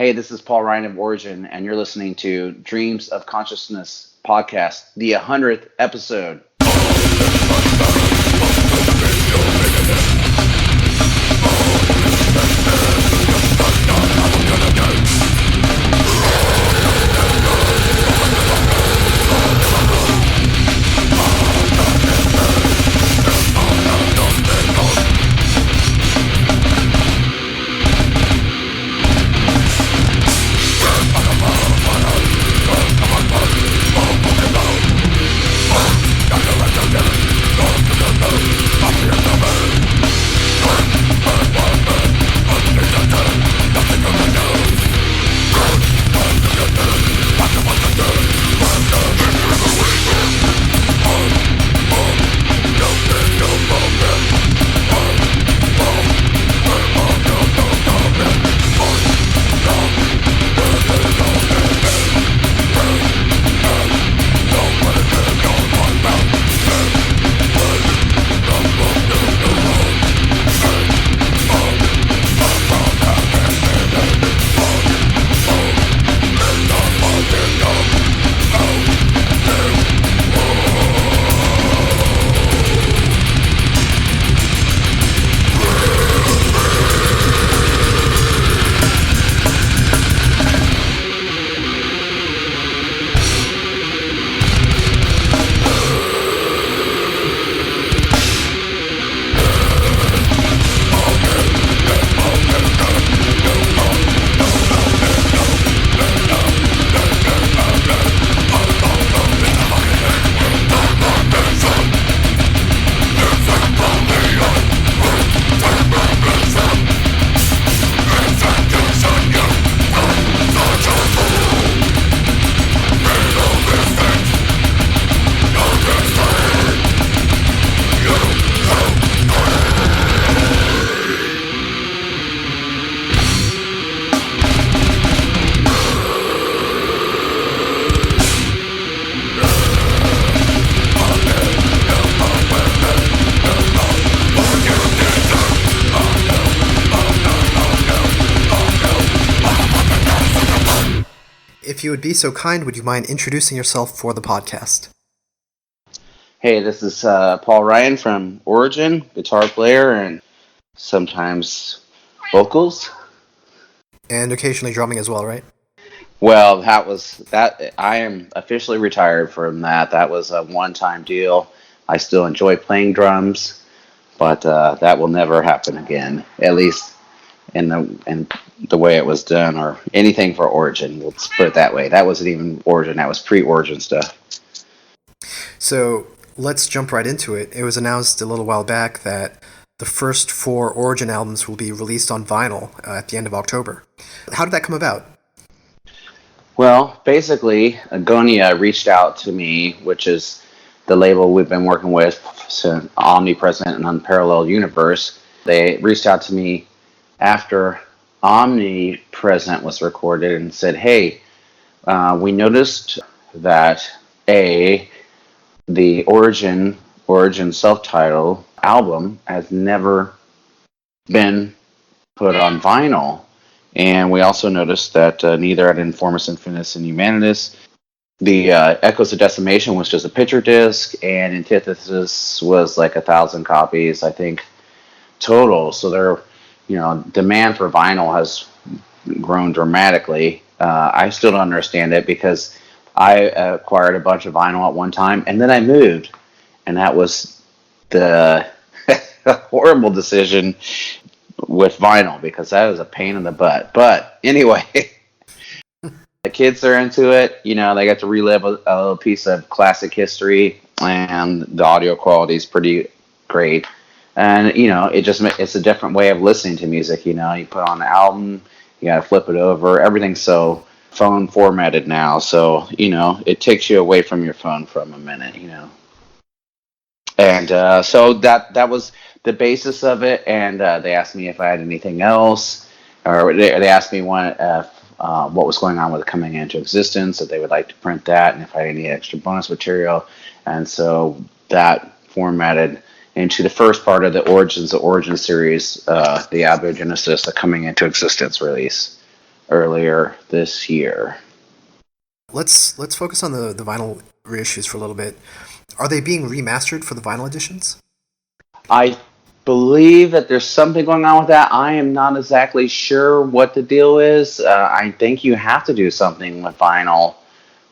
Hey, this is Paul Ryan of Origin, and you're listening to Dreams of Consciousness podcast, the 100th episode. If you would be so kind, would you mind introducing yourself for the podcast? Hey, this is Paul Ryan from Origin, guitar player and sometimes vocals. And occasionally drumming as well, right? Well, that. I am officially retired from that. That was a one-time deal. I still enjoy playing drums, but that will never happen again. At least in the way it was done, or anything for Origin. Let's put it that way. That wasn't even Origin. That was pre-Origin stuff. So let's jump right into it. It was announced a little while back that the first 4 Origin albums will be released on vinyl at the end of October. How did that come about? Well, basically, Agonia reached out to me, which is the label we've been working with since Omnipresent and Unparalleled Universe. They reached out to me after Omnipresent was recorded and said, hey, we noticed that the Origin self-titled album has never been put on vinyl. And we also noticed that neither at Informus Infinis and Humanitas, the Echoes of Decimation was just a picture disc, and Antithesis was like 1,000 copies, I think, total. So demand for vinyl has grown dramatically. I still don't understand it because I acquired a bunch of vinyl at one time, and then I moved, and that was the horrible decision with vinyl, because that is a pain in the butt. But anyway, the kids are into it. They get to relive a little piece of classic history, and the audio quality is pretty great. And it's a different way of listening to music. You put on the album, you gotta flip it over. Everything's so phone formatted now, so it takes you away from your phone for a minute. And so that was the basis of it. And they asked me if I had anything else, or they asked me what was going on with Coming Into Existence, that they would like to print that, and if I had any extra bonus material. And so that formatted into the first part of the Origin series, the Abiogenesis, the Coming Into Existence release. earlier this year. Let's focus on the vinyl reissues for a little bit. Are they being remastered for the vinyl editions? I believe that there's something going on with that. I am not exactly sure what the deal is. I think you have to do something with vinyl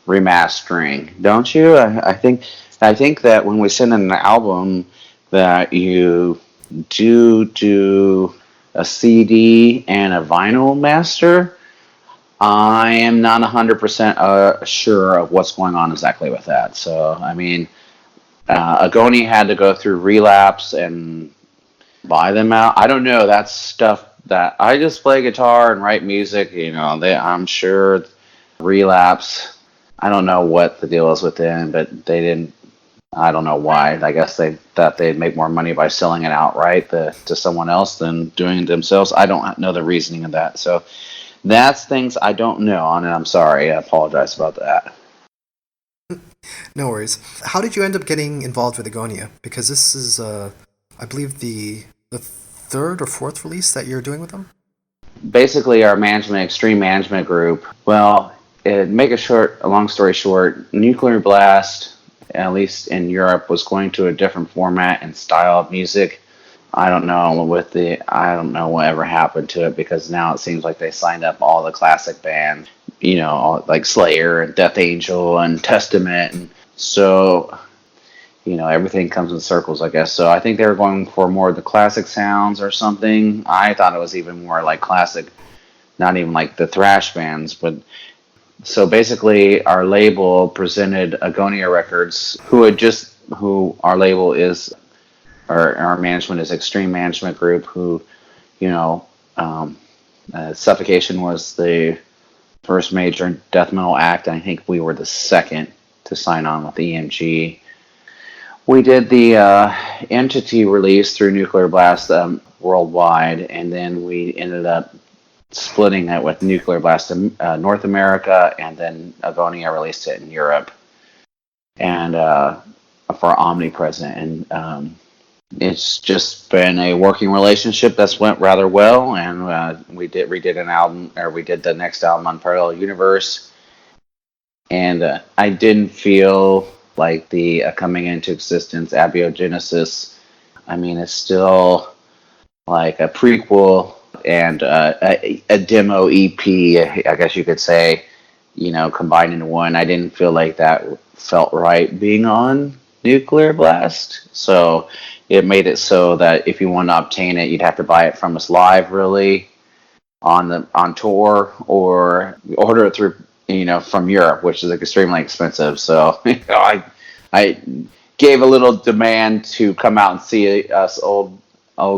remastering, don't you? I think that when we send in an album, that you do a CD and a vinyl master. I am not 100% sure of what's going on exactly with that. So, I mean, Agoni had to go through Relapse and buy them out. I don't know. That's stuff that I just play guitar and write music. I'm sure Relapse. I don't know what the deal is with them, but they didn't. I don't know why. I guess they thought they'd make more money by selling it outright to someone else than doing it themselves. I don't know the reasoning of that. So that's things I don't know, and I'm sorry. I apologize about that. No worries. How did you end up getting involved with Agonia? Because this is, I believe, the third or fourth release that you're doing with them. Basically, our extreme management group. Well, make a long story short, Nuclear Blast, at least in Europe, was going to a different format and style of music. I don't know whatever happened to it, because now it seems like they signed up all the classic bands, like Slayer and Death Angel and Testament, and so everything comes in circles, I guess. So I think they were going for more of the classic sounds or something. I thought it was even more like classic, not even like the thrash bands, but so basically our label presented Agonia Records, who our label is, our management is Extreme Management Group, who, Suffocation was the first major death metal act, and I think we were the second to sign on with EMG. We did the Entity release through Nuclear Blast worldwide, and then we ended up splitting it with Nuclear Blast in North America, and then Agonia released it in Europe, and for Omnipresent. And it's just been a working relationship that's went rather well, and we did an album, or we did the next album on Parallel Universe, and I didn't feel like the coming into existence abiogenesis. I mean, it's still like a prequel and a demo EP, I guess you could say, combined into one. I didn't feel like that felt right being on Nuclear Blast, so it made it so that if you want to obtain it, you'd have to buy it from us live, really, on tour, or order it through from Europe, which is extremely expensive. So I gave a little demand to come out and see us old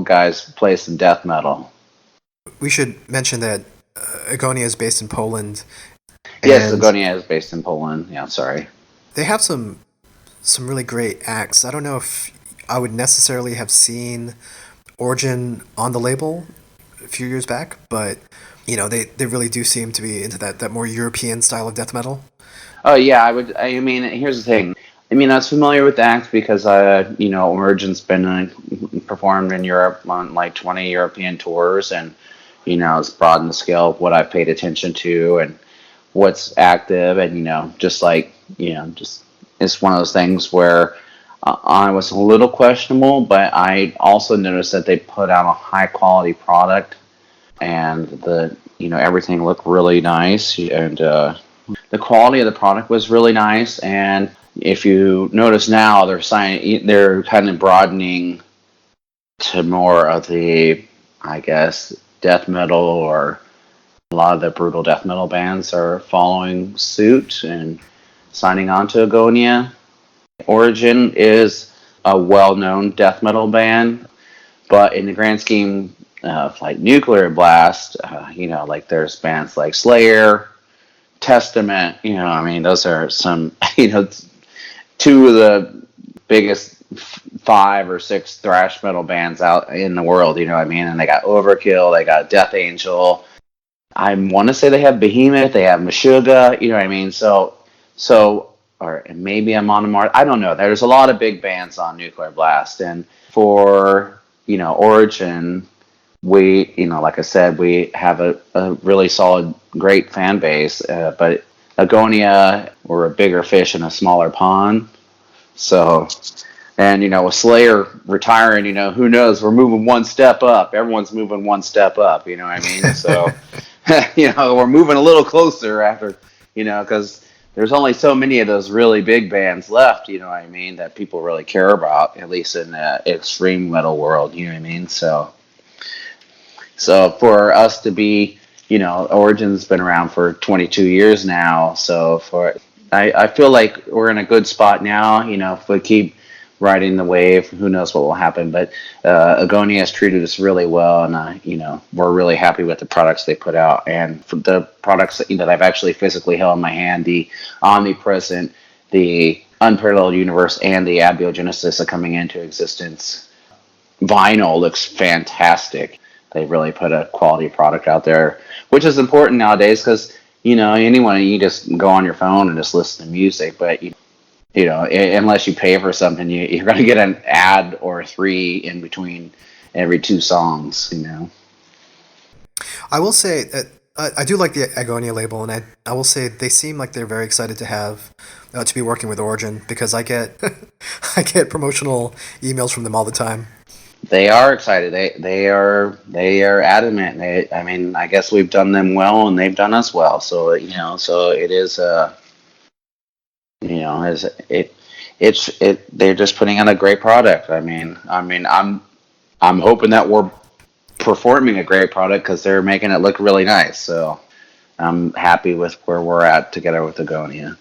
guys play some death metal. We should mention that Agonia is based in Poland. Yes, Agonia is based in Poland. Yeah, sorry. They have some really great acts. I don't know if I would necessarily have seen Origin on the label a few years back, but they really do seem to be into that more European style of death metal. Oh yeah, I would. I mean, here's the thing. I mean, I was familiar with the act because Origin's been performed in Europe on like 20 European tours, and it's broadened the scale of what I've paid attention to and what's active, and just it's one of those things where I was a little questionable, but I also noticed that they put out a high quality product, and everything looked really nice, and the quality of the product was really nice. And if you notice now, they're kind of broadening to more of the, I guess, death metal, or a lot of the brutal death metal bands are following suit and signing on to Agonia. Origin is a well-known death metal band, but in the grand scheme of like Nuclear Blast, like there's bands like Slayer, Testament, I mean, those are some, two of the biggest 5 or 6 thrash metal bands out in the world, what I mean? And they got Overkill, they got Death Angel. I want to say they have Behemoth, they have Meshuggah, what I mean? So, or maybe I'm on Mars. I don't know. There's a lot of big bands on Nuclear Blast, and for Origin, we, like I said, we have a really solid, great fan base. But Agonia, we're a bigger fish in a smaller pond. So, and with Slayer retiring, who knows? We're moving one step up. Everyone's moving one step up. You know what I mean? So, we're moving a little closer after, because there's only so many of those really big bands left. You know what I mean? That people really care about, at least in the extreme metal world. You know what I mean? So for us to be, Origin's been around for 22 years now. So I feel like we're in a good spot now. If we keep riding the wave, who knows what will happen. But Agonia has treated us really well, and we're really happy with the products they put out, and for the products that I've actually physically held in my hand, the Omnipresent, the Unparalleled Universe, and the Abiogenesis are coming into existence. Vinyl looks fantastic. They really put a quality product out there, which is important nowadays because anyone, you just go on your phone and just listen to music, but unless you pay for something, you're going to get an ad or three in between every two songs. I will say that I do like the Agonia label, and I will say they seem like they're very excited to have to be working with Origin, because I get I get promotional emails from them all the time. They are excited. They are adamant. I guess we've done them well, and they've done us well. So so it is is it they're just putting out a great product. I'm hoping that we're performing a great product because they're making it look really nice. So I'm happy with where we're at together with Agonia.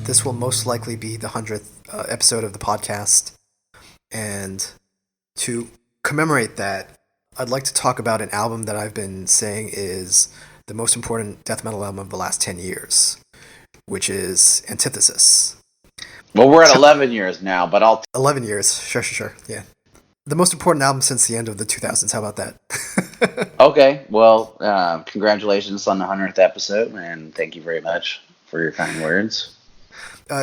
this will most likely be the 100th episode of the podcast. And to commemorate that, I'd like to talk about an album that I've been saying is the most important death metal album of the last 10 years, which is Antithesis. Well, we're at 11 years now, but 11 years. Sure. Yeah. The most important album since the end of the 2000s. How about that? Okay. Well, congratulations on the 100th episode, and thank you very much for your kind words.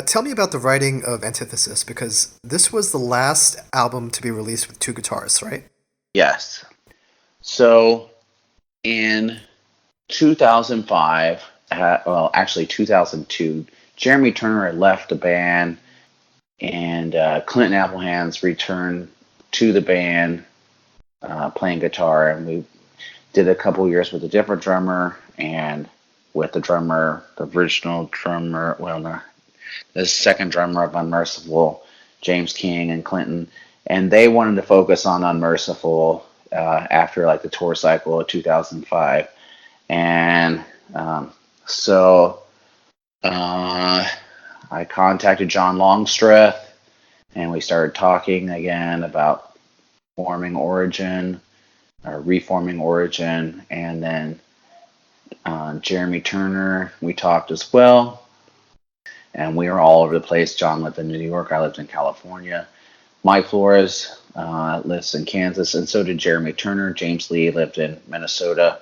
Tell me about the writing of Antithesis, because this was the last album to be released with two guitarists, right? Yes. So, in 2005, actually 2002, Jeremy Turner had left the band, and Clinton Applehands returned to the band playing guitar, and we did a couple years with a different drummer, and with the original drummer, the second drummer of Unmerciful, James King and Clinton, and they wanted to focus on Unmerciful after like the tour cycle of 2005, and so I contacted John Longstreth, and we started talking again about reforming Origin, and then Jeremy Turner, we talked as well, and we were all over the place. John lived in New York, I lived in California. Mike Flores lives in Kansas, and so did Jeremy Turner. James Lee lived in Minnesota,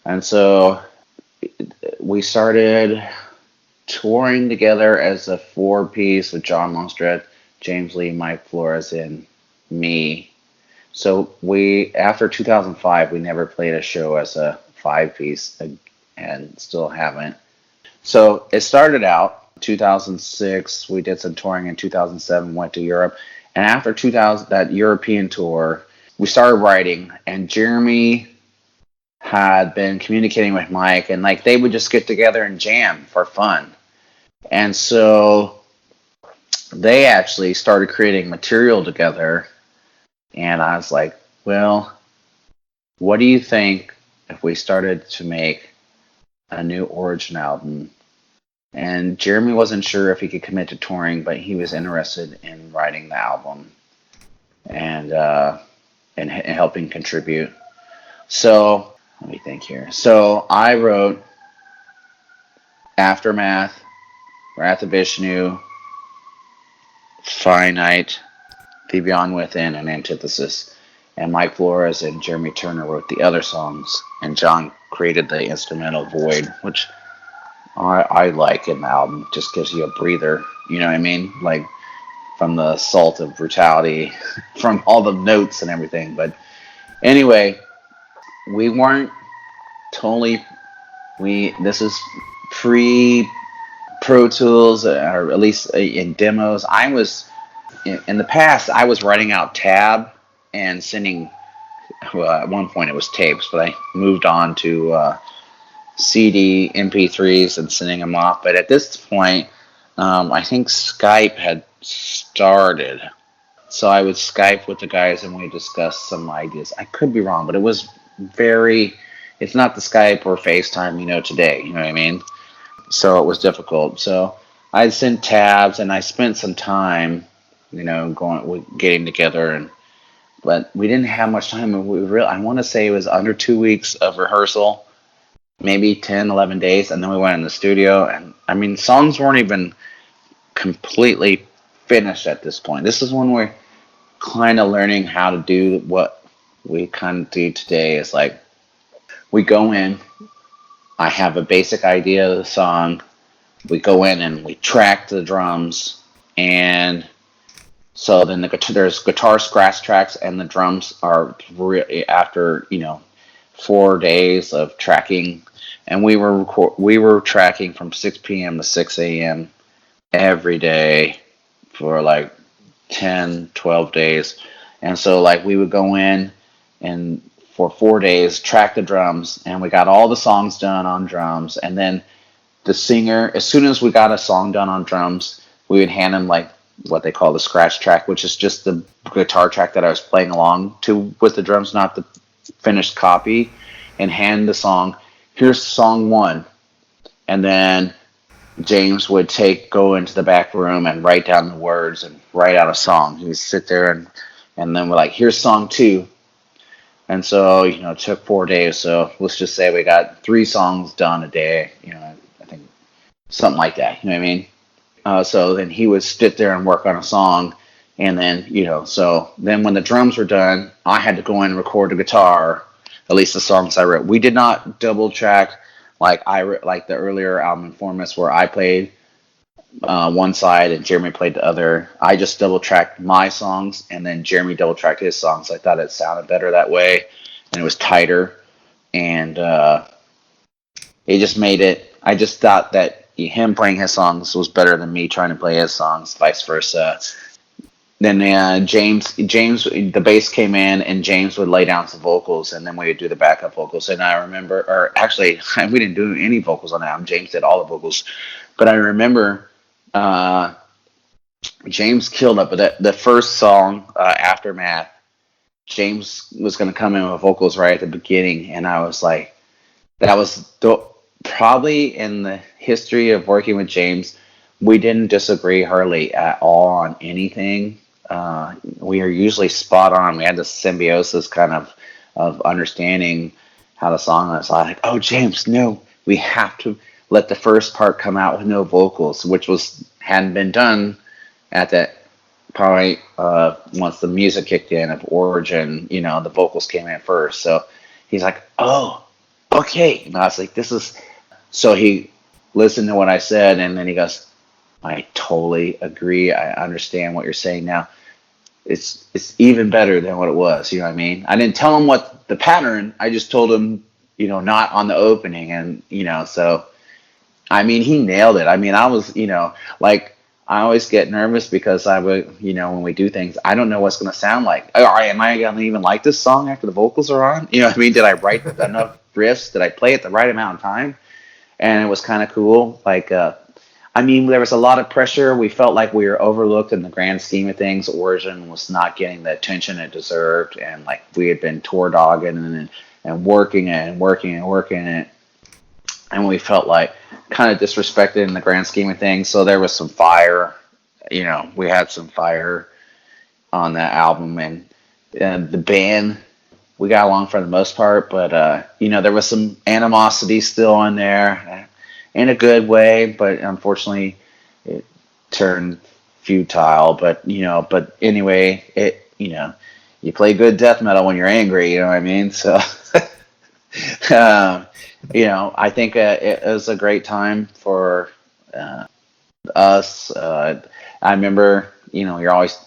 and so we started touring together as a four-piece with John Longstreth, James Lee, Mike Flores, and me. So after 2005, we never played a show as a five-piece, and still haven't. So it started out 2006. We did some touring in 2007. Went to Europe, and after 2000, that European tour, we started writing. And Jeremy had been communicating with Mike, and like they would just get together and jam for fun. And so they actually started creating material together. And I was like, well, what do you think if we started to make a new Origin album? And Jeremy wasn't sure if he could commit to touring, but he was interested in writing the album and helping contribute. So let me think here. So I wrote Aftermath, Wrath of Vishnu, Finite, The Beyond Within, and Antithesis. And Mike Flores and Jeremy Turner wrote the other songs, and John created the instrumental Void, which I like in the album. Just gives you a breather, you know what I mean? Like, from the assault of brutality, from all the notes and everything. But anyway, we weren't totally, this is pre-Pro Tools, or at least in demos. In the past, I was writing out tab and sending, well, at one point it was tapes, but I moved on to CD, MP3s, and sending them off. But at this point, I think Skype had started. So I would Skype with the guys and we discussed some ideas. I could be wrong, but it was it's not the Skype or FaceTime you know today, you know what I mean? So it was difficult. So I sent tabs and I spent some time, getting together, but we didn't have much time. I want to say it was under 2 weeks of rehearsal, maybe 10, 11 days, and then we went in the studio. And I mean, songs weren't even completely finished at this point. This is when we're kind of learning how to do what we kind of do today. Is like we go in, I have a basic idea of the song, we go in and we track the drums, and so then there's guitar scratch tracks, and the drums are after 4 days of tracking, and we were tracking from 6 p.m. to 6 a.m. every day for like 10, 12 days. And so like we would go in and for 4 days track the drums, and we got all the songs done on drums. And then the singer, as soon as we got a song done on drums, we would hand him like what they call the scratch track, which is just the guitar track that I was playing along to with the drums, not the finished copy, and hand the song, here's song one. And then James would go into the back room and write down the words and write out a song. He'd sit there and then we're like, here's song two. And so, it took 4 days. So let's just say we got 3 songs done a day, I think something like that. You know what I mean? So then he would sit there and work on a song. And then, so then when the drums were done, I had to go in and record the guitar, at least the songs I wrote. We did not double track like the earlier album Informants where I played one side and Jeremy played the other. I just double tracked my songs and then Jeremy double tracked his songs. I thought it sounded better that way and it was tighter. And it just made it, I just thought that him playing his songs was better than me trying to play his songs, vice versa. Then James, the bass came in, and James would lay down some vocals, and then we would do the backup vocals. And I remember, or actually, we didn't do any vocals on that album. James did all the vocals, but I remember James killed it. But the first song, Aftermath, James was going to come in with vocals right at the beginning, and I was like, that was probably in the history of working with James, we didn't disagree hardly at all on anything. We are usually spot on. We had this symbiosis kind of understanding how the song was. I was like, oh, James, no, we have to let the first part come out with no vocals, which hadn't been done at that point. Once the music kicked in of Origin, the vocals came in first. So he's like, oh, okay. And I was like, this is. So he listened to what I said, and then he goes, I totally agree. I understand what you're saying now. It's even better than what it was. You know what I mean? I didn't tell him what the pattern. I just told him, not on the opening. And, so, I mean, he nailed it. I mean, I was, like, I always get nervous because I would, when we do things, I don't know what's going to sound like. Am I going to even like this song after the vocals are on? You know what I mean? Did I write enough riffs? Did I play it the right amount of time? And it was kind of cool. Like, I mean, there was a lot of pressure. We felt like we were overlooked in the grand scheme of things. Origin was not getting the attention it deserved, and like we had been tour dogging and working it and working and working it, and we felt like kind of disrespected in the grand scheme of things. So there was some fire, we had some fire on that album, and the band, we got along for the most part, but there was some animosity still in there. In a good way, but unfortunately it turned futile. But anyway, you play good death metal when you're angry, you know what I mean? So I think it was a great time for us. I remember, you're always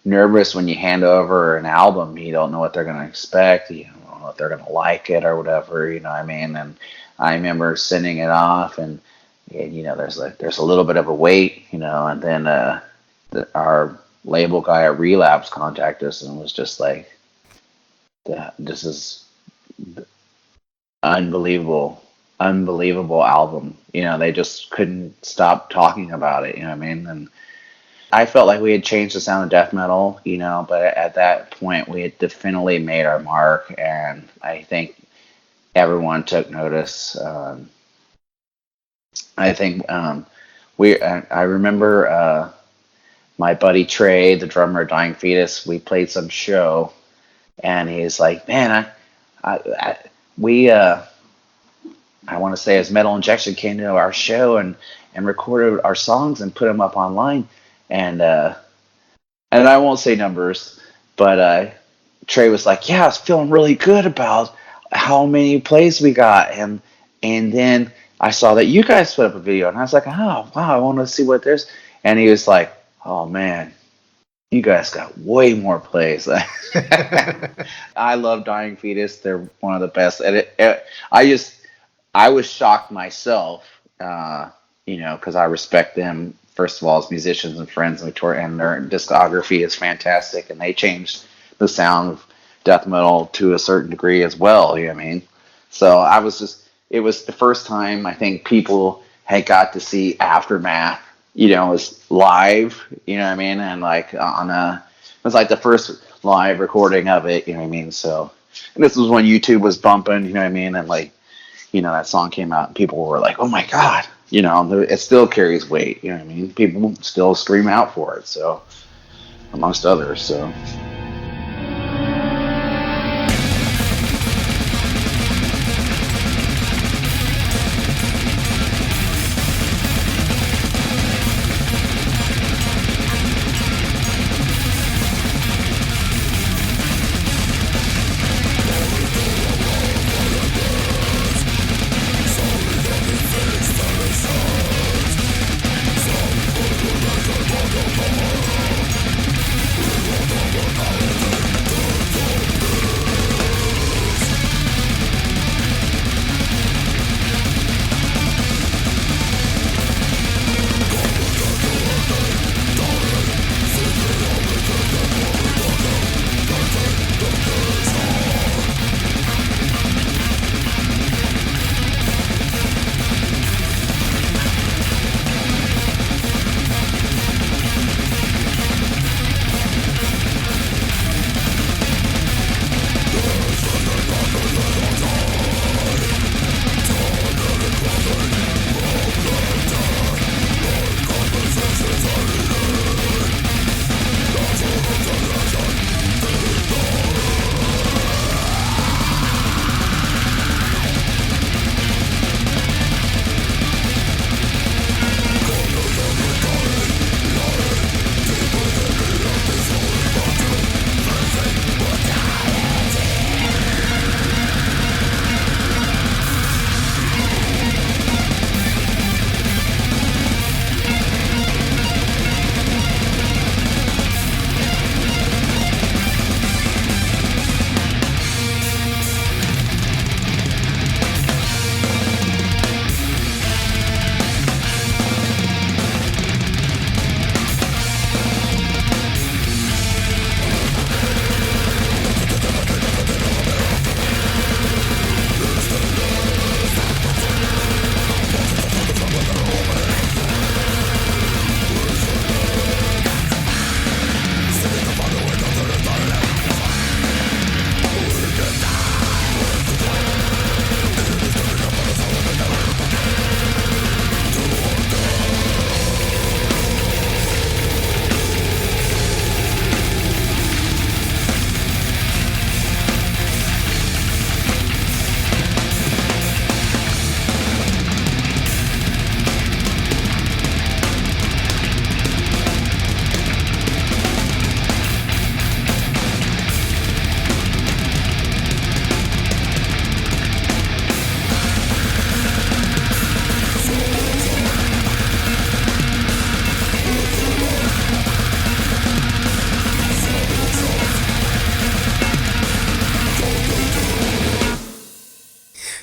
nervous when you hand over an album. You don't know what they're going to expect. You don't know if they're going to like it or whatever, you know what I mean? And I remember sending it off, and there's a little bit of a wait, and then our label guy at Relapse contacted us and was just like, "This is unbelievable album." They just couldn't stop talking about it. You know what I mean? And I felt like we had changed the sound of death metal, but at that point we had definitely made our mark, and I think everyone took notice. I think I remember my buddy Trey, the drummer of Dying Fetus. We played some show, and he's like, "Man, I want to say his Metal Injection came to our show and recorded our songs and put them up online." And I won't say numbers, but Trey was like, "Yeah, I was feeling really good about how many plays we got," and then I saw that you guys put up a video, and I was like, "Oh wow, I want to see what there's." And he was like, "Oh man, you guys got way more plays." I love Dying Fetus; they're one of the best. And I was shocked myself, because I respect them first of all as musicians and friends, and their discography is fantastic, and they changed the sound of death metal to a certain degree as well. You know what I mean? So it was the first time I think people had got to see Aftermath, was live, you know what I mean? And like it was like the first live recording of it, you know what I mean? So, and this was when YouTube was bumping, you know what I mean? And like, that song came out and people were like, "Oh my God, it still carries weight. You know what I mean? People still scream out for it. So, amongst others. So.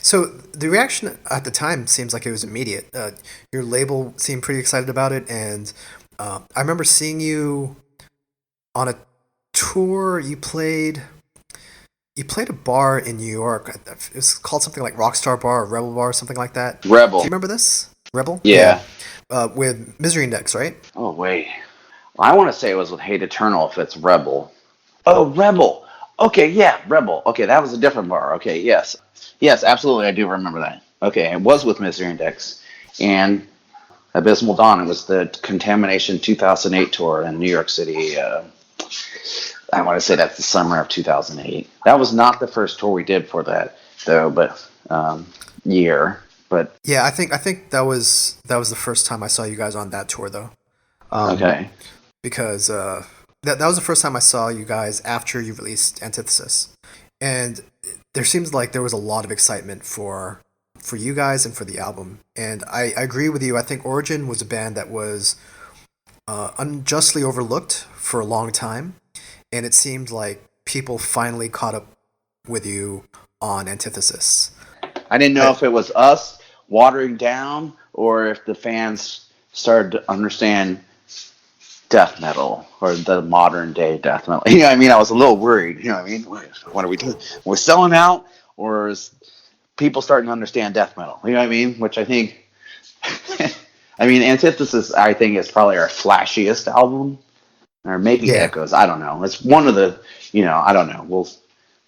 So the reaction at the time seems like it was immediate. Your label seemed pretty excited about it, and I remember seeing you on a tour. You played a bar in New York. It was called something like Rockstar Bar or Rebel Bar or something like that. Do you Rebel. remember this? Rebel? Yeah. With Misery Index, right? Oh wait. I want to say it was with Hate Eternal if it's Rebel. Oh, Rebel. Okay, yeah, Rebel. Okay, that was a different bar. Okay, yes. Yes, absolutely, I do remember that. Okay, it was with Mystery Index. And Abysmal Dawn, it was the Contamination 2008 tour in New York City. I want to say that's the summer of 2008. That was not the first tour we did for that, though, but year. But Yeah, I think that was the first time I saw you guys on that tour, though. okay. Because that was the first time I saw you guys after you released Antithesis, and there seems like there was a lot of excitement for you guys and for the album. And I agree with you. I think Origin was a band that was unjustly overlooked for a long time, and it seemed like people finally caught up with you on Antithesis. I didn't know I, if it was us watering down or if the fans started to understand death metal or the modern day death metal. You know what I mean? I was a little worried. You know what I mean? What are we doing? We're selling out, or is people starting to understand death metal? You know what I mean? Which I think, I mean, Antithesis, I think, is probably our flashiest album, or maybe yeah, Echoes. I don't know. It's one of the, I don't know. We'll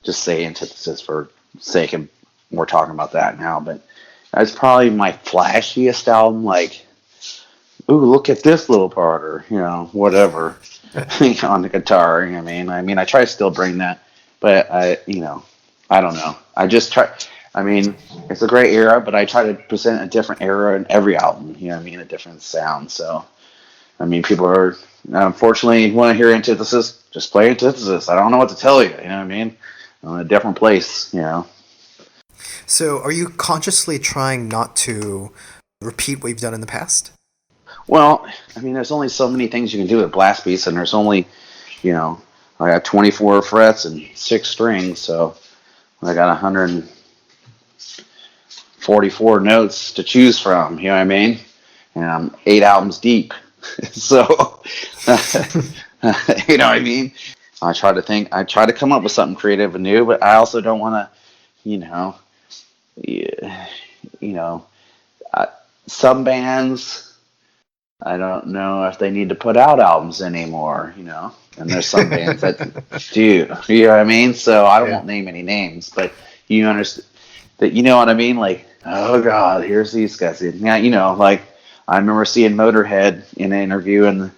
just say Antithesis for sake of we're talking about that now, but That's probably my flashiest album. Like, ooh, look at this little part, or whatever, on the guitar. I mean, I try to still bring that, but I don't know. I just try. I mean, it's a great era, but I try to present a different era in every album. You know what I mean? A different sound. So, I mean, people are unfortunately want to hear Antithesis. Just play Antithesis. I don't know what to tell you. You know what I mean? I'm in a different place. So, are you consciously trying not to repeat what you've done in the past? Well, I mean, there's only so many things you can do with blast beats, and there's only, you know, I got 24 frets and 6 strings, so I got 144 notes to choose from. You know what I mean? And I'm 8 albums deep, so you know what I mean. I try to come up with something creative and new, but I also don't want to, you know, yeah, you know, I, some bands. I don't know if they need to put out albums anymore, And there's some bands that do, you know what I mean? So I Yeah. won't name any names, but you understand that, you know what I mean? Like, oh God, here's these guys. Yeah, like I remember seeing Motorhead in an interview in the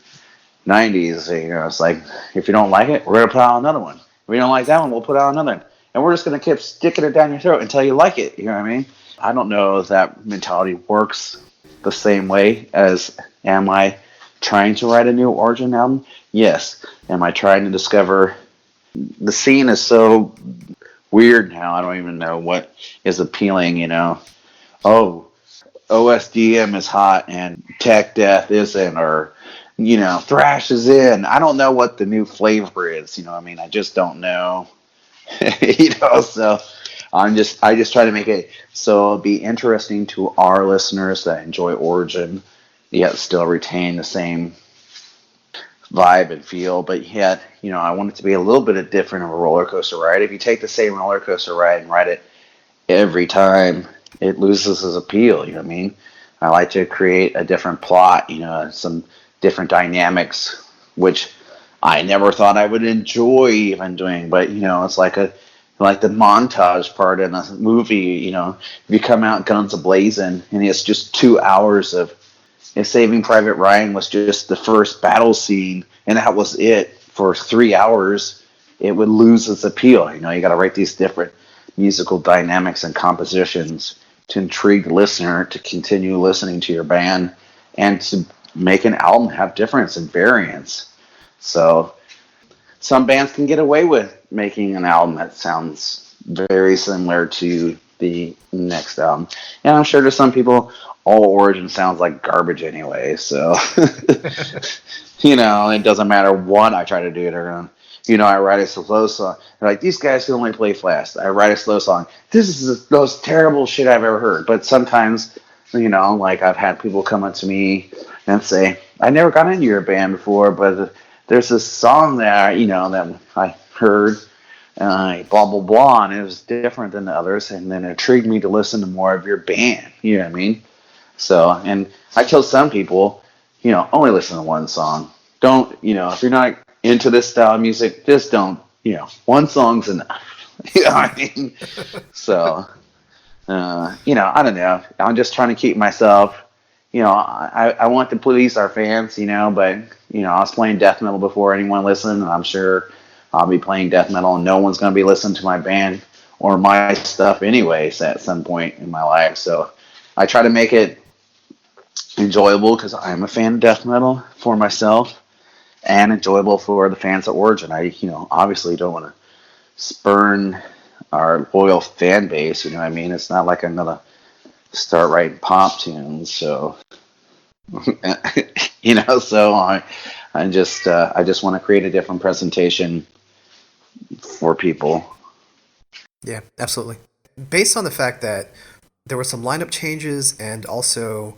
'90s. It's like, if you don't like it, we're gonna put out another one. If we don't like that one, we'll put out another one, and we're just gonna keep sticking it down your throat until you like it. You know what I mean? I don't know if that mentality works the same way as, am I trying to write a new Origin album? Yes. Am I trying to discover? The scene is so weird now. I don't even know what is appealing. Oh, OSDM is hot and tech death isn't, or thrash is in. I don't know what the new flavor is. I mean, I just don't know. So I just try to make it so it'll be interesting to our listeners that enjoy Origin, yet still retain the same vibe and feel. But yet, I want it to be a little bit different of a roller coaster ride. If you take the same roller coaster ride and ride it every time, it loses its appeal. You know what I mean? I like to create a different plot. Some different dynamics, which I never thought I would enjoy even doing. But it's like the montage part in a movie. If you come out guns a blazing, and it's just 2 hours of. And Saving Private Ryan was just the first battle scene, and that was it for 3 hours. It would lose its appeal. You got to write these different musical dynamics and compositions to intrigue the listener to continue listening to your band and to make an album have difference and variance. So some bands can get away with making an album that sounds very similar to the next album. And I'm sure to some people, all Origin sounds like garbage anyway. So, it doesn't matter what I try to do. They're going to, I write a slow song. They're like, these guys can only play fast. I write a slow song. This is the most terrible shit I've ever heard. But sometimes, like I've had people come up to me and say, I never got into your band before, but there's this song that that I heard, blah blah blah, and it was different than the others, and then it intrigued me to listen to more of your band. You know what I mean? So, and I tell some people, only listen to one song. Don't, if you're not into this style of music, just don't. One song's enough. You know what I mean? So, I don't know. I'm just trying to keep myself. I want to please our fans, but, I was playing death metal before anyone listened, and I'm sure I'll be playing death metal, and no one's going to be listening to my band or my stuff anyways at some point in my life. So I try to make it enjoyable because I'm a fan of death metal for myself and enjoyable for the fans at Origin. I, obviously don't want to spurn our loyal fan base. You know what I mean? It's not like I'm going to start writing pop tunes. So, so I just want to create a different presentation for people. Yeah, absolutely. Based on the fact that there were some lineup changes and also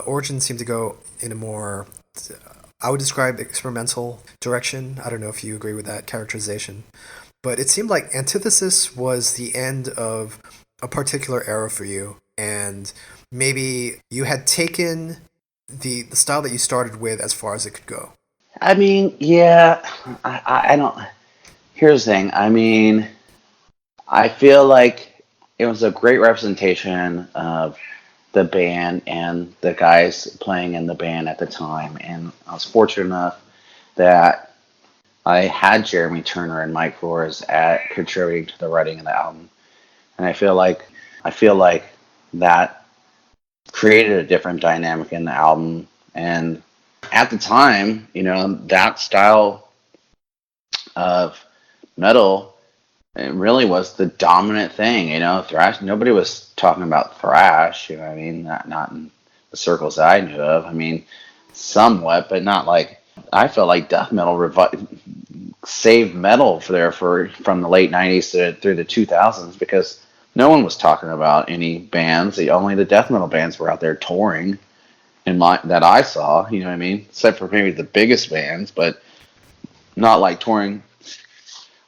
Origin seemed to go in a more, I would describe experimental direction. I don't know if you agree with that characterization. But it seemed like Antithesis was the end of a particular era for you. And maybe you had taken the style that you started with as far as it could go. I mean, yeah, I don't. Here's the thing. I mean, I feel like it was a great representation of the band and the guys playing in the band at the time. And I was fortunate enough that I had Jeremy Turner and Mike Flores at contributing to the writing of the album. And I feel like that created a different dynamic in the album. And at the time, that style of metal, it really was the dominant thing. Thrash. Nobody was talking about thrash. You know what I mean? Not in the circles that I knew of. I mean, somewhat, but not like. I felt like death metal saved metal from the late '90s through the 2000s, because no one was talking about any bands. Only the death metal bands were out there touring, that I saw. You know what I mean? Except for maybe the biggest bands, but not like touring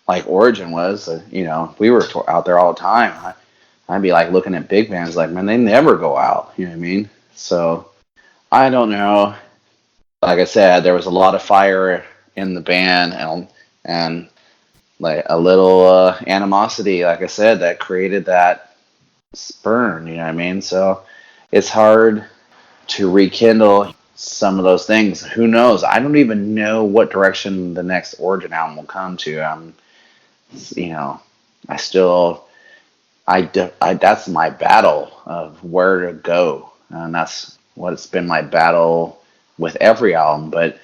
like Origin was. We were out there all the time. I'd be like looking at big bands like, man, they never go out. You know what I mean? So I don't know. Like I said, there was a lot of fire in the band, and like a little animosity, like I said, that created that spurn. You know what I mean? So it's hard to rekindle some of those things. Who knows? I don't even know what direction the next Origin album will come to. That's my battle of where to go, and that's what's been my battle with every album. But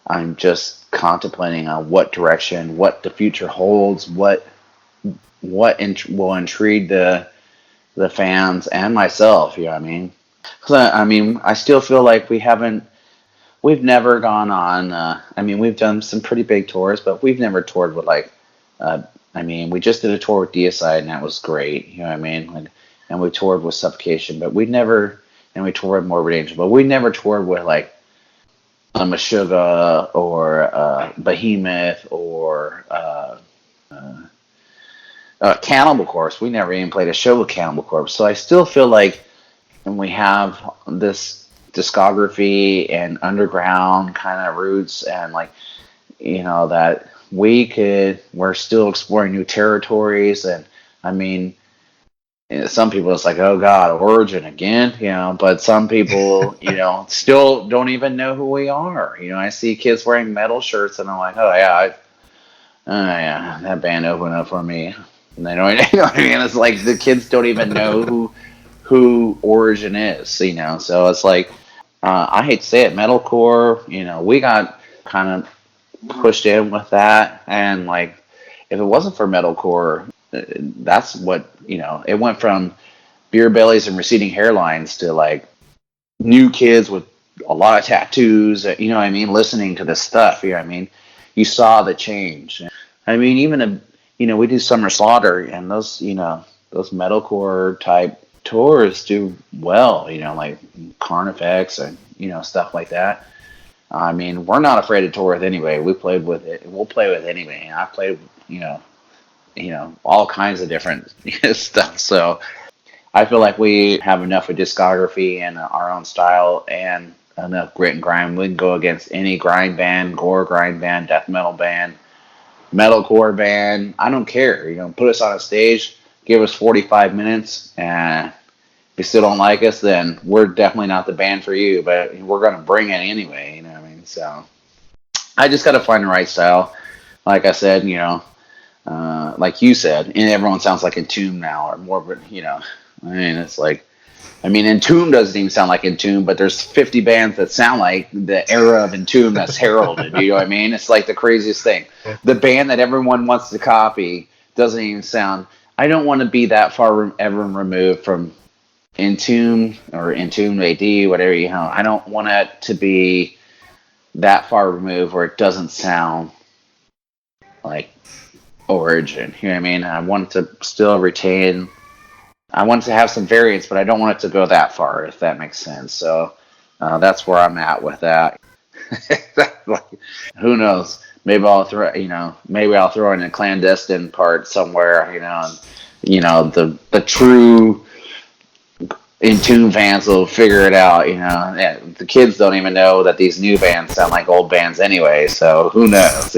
I'm just contemplating on what direction, what the future holds, what will intrigue the fans and myself. You know what I mean? 'Cause I still feel like we've never gone on. We've done some pretty big tours, but we've never toured with like. We just did a tour with Deicide, and that was great. You know what I mean? And we toured with Suffocation, but we toured with Morbid Angel, but we never toured with like a Meshuggah or Behemoth or Cannibal Corpse. We never even played a show with Cannibal Corpse. So I still feel like when we have this discography and underground kind of roots, and like, that we're still exploring new territories. And some people, it's like, oh God, Origin again, but some people, still don't even know who we are. I see kids wearing metal shirts, and I'm like, oh yeah, that band opened up for me. And they don't, you know what I mean? It's like the kids don't even know who Origin is, So it's like, I hate to say it, metalcore, we got kind of pushed in with that, and like, if it wasn't for metalcore, that's what, it went from beer bellies and receding hairlines to like new kids with a lot of tattoos, listening to this stuff. You saw the change. Even we do Summer Slaughter, and those metalcore type tours do well, like Carnifex and stuff like that. We're not afraid to tour with anybody. We played with it. We'll play with anybody. I've played, all kinds of different stuff. So I feel like we have enough of discography and our own style and enough grit and grind. We can go against any grind band, gore grind band, death metal band, metalcore band. I don't care. Put us on a stage, give us 45 minutes, and if you still don't like us, then we're definitely not the band for you, but we're going to bring it anyway. So I just got to find the right style. Like I said, like you said, and everyone sounds like Entomb now, or more, it's like, Entomb doesn't even sound like Entomb, but there's 50 bands that sound like the era of Entomb that's heralded. You know what I mean? It's like the craziest thing. The band that everyone wants to copy doesn't even sound. I don't want to be that far ever removed from Entomb or Entomb AD, whatever I don't want it to be that far removed where it doesn't sound like Origin. You know what I mean? I want it to still retain. I want it to have some variants, but I don't want it to go that far, if that makes sense. So that's where I'm at with that. Who knows? Maybe I'll throw in a clandestine part somewhere. The true Entomb fans will figure it out. The kids don't even know that these new bands sound like old bands anyway. So who knows?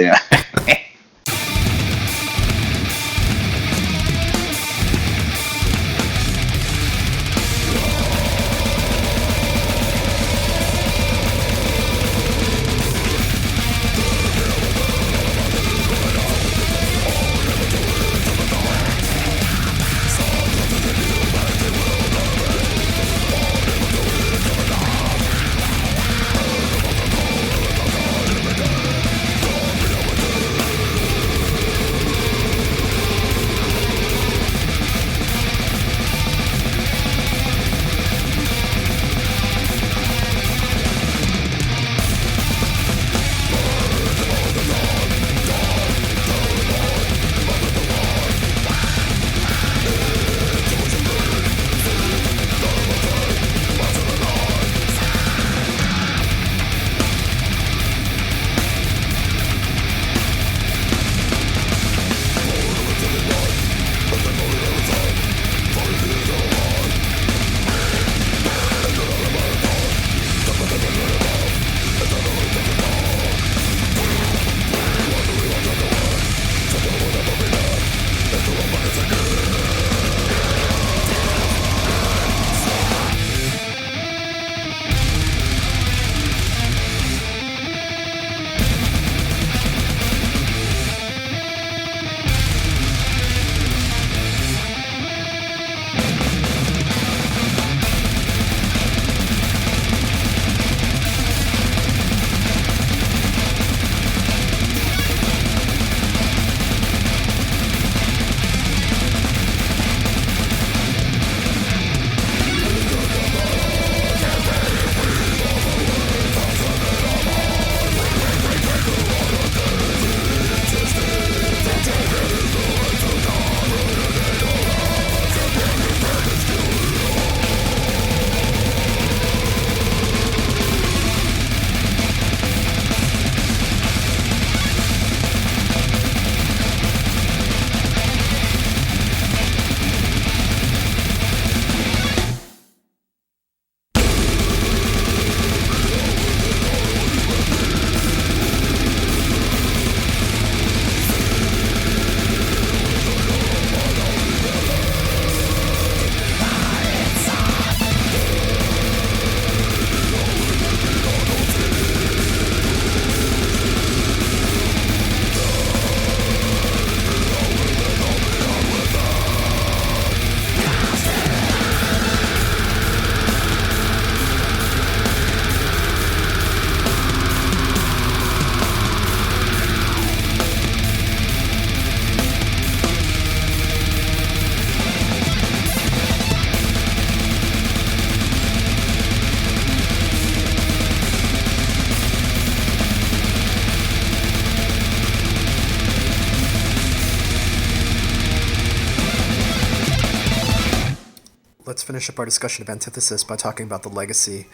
let's finish up our discussion of Antithesis by talking about the legacy.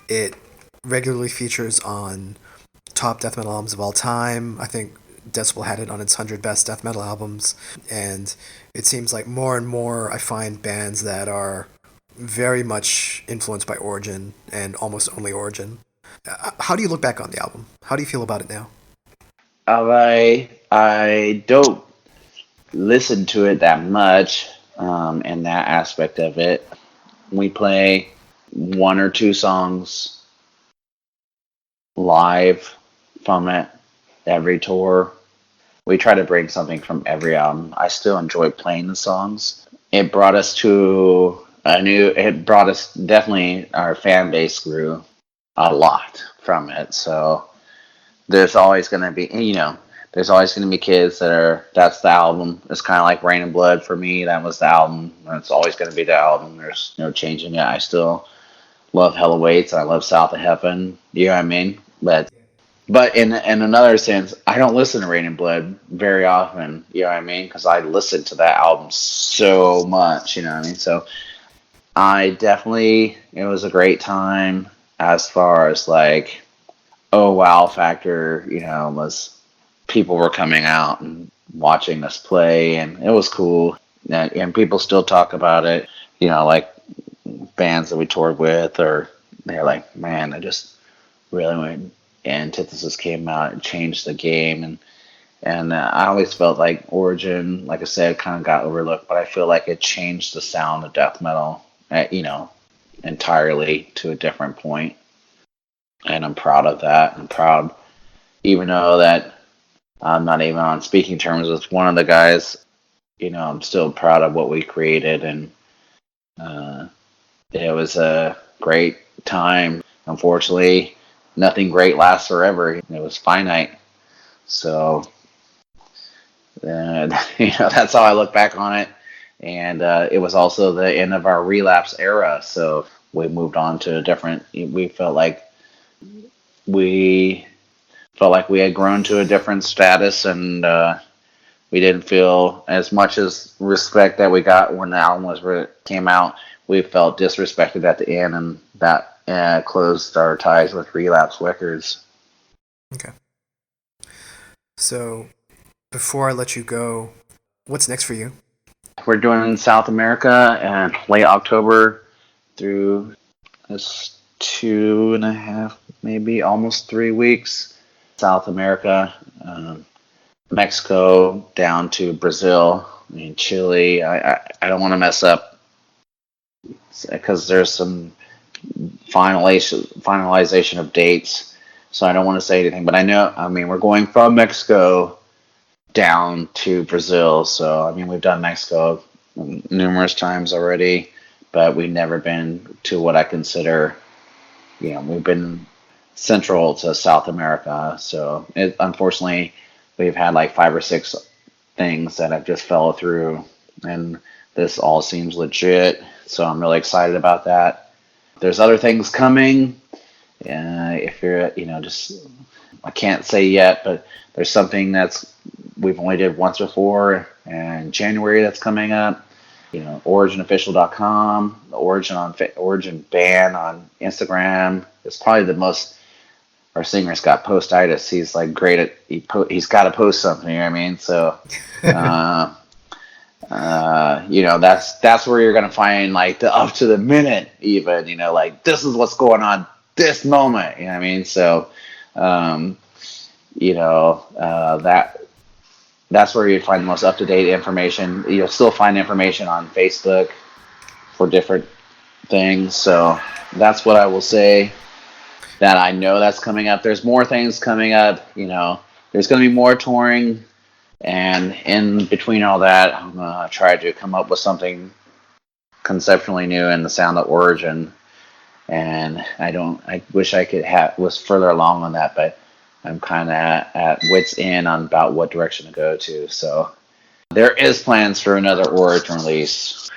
It regularly features on top death metal albums of all time. I think Decibel had it on its 100 best death metal albums, and it seems like more and more I find bands that are very much influenced by Origin and almost only Origin. How do you look back on the album? How do you feel about it now? I don't listen to it that much in that aspect of it. We play one or two songs live from it every tour. We try to bring something from every album. I still enjoy playing the songs. It brought us definitely, our fan base grew a lot from it. So there's always going to be, there's always going to be kids that's the album. It's kind of like Rain and Blood for me. That was the album. And it's always going to be the album. There's no changing it. I still love Hell Awaits. I love South of Heaven. You know what I mean? But in another sense, I don't listen to Rain and Blood very often. You know what I mean? Because I listen to that album so much. You know what I mean? So it was a great time as far as like, oh wow factor, was people were coming out and watching us play, and it was cool. And people still talk about it, like bands that we toured with, or they're like, man, I just really when Antithesis came out, it changed the game. And I always felt like Origin, like I said, kind of got overlooked, but I feel like it changed the sound of death metal, entirely to a different point. And I'm proud of that. I'm proud, even though that I'm not even on speaking terms with one of the guys, I'm still proud of what we created. And it was a great time. Unfortunately, nothing great lasts forever. It was finite. So, that's how I look back on it. And it was also the end of our relapse era. So we moved on to we felt like we had grown to a different status, and we didn't feel as much as respect that we got when the album came out. We felt disrespected at the end, and that closed our ties with Relapse Records. Okay. So, before I let you go, what's next for you? We're doing South America and late October through this 2.5, maybe almost 3 weeks. South America, Mexico down to Brazil, Chile. I don't want to mess up because there's some finalization of dates, so I don't want to say anything. But we're going from Mexico down to Brazil. So we've done Mexico numerous times already, but we've never been to what I consider, we've been central to South America. So unfortunately, we've had like 5 or 6 things that have just fell through, and this all seems legit. So I'm really excited about that. There's other things coming. If you're, I can't say yet, but there's something we've only did once before in January that's coming up. OriginOfficial.com, the Origin band on Instagram. It's probably the most. Our singer's got postitis. He's like great at he's got to post something. You know what I mean? So, that's where you're gonna find like the up to the minute, even. Like this is what's going on this moment. You know what I mean? So, that's where you find the most up to date information. You'll still find information on Facebook for different things. So that's what I will say. That I know that's coming up. There's more things coming up. There's going to be more touring, and in between all that, I'm going to try to come up with something conceptually new in the sound of Origin. And I wish I was further along on that, but I'm kind of at wit's end on about what direction to go to. So there is plans for another Origin release,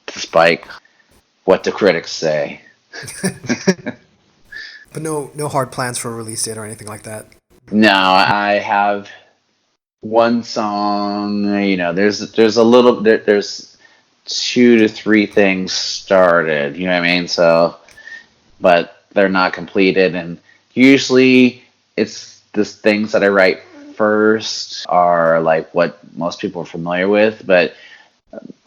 despite what the critics say. But no hard plans for a release date or anything like that. No, I have one song. There's 2 to 3 things started. You know what I mean? So, but they're not completed, and usually it's the things that I write first are like what most people are familiar with, but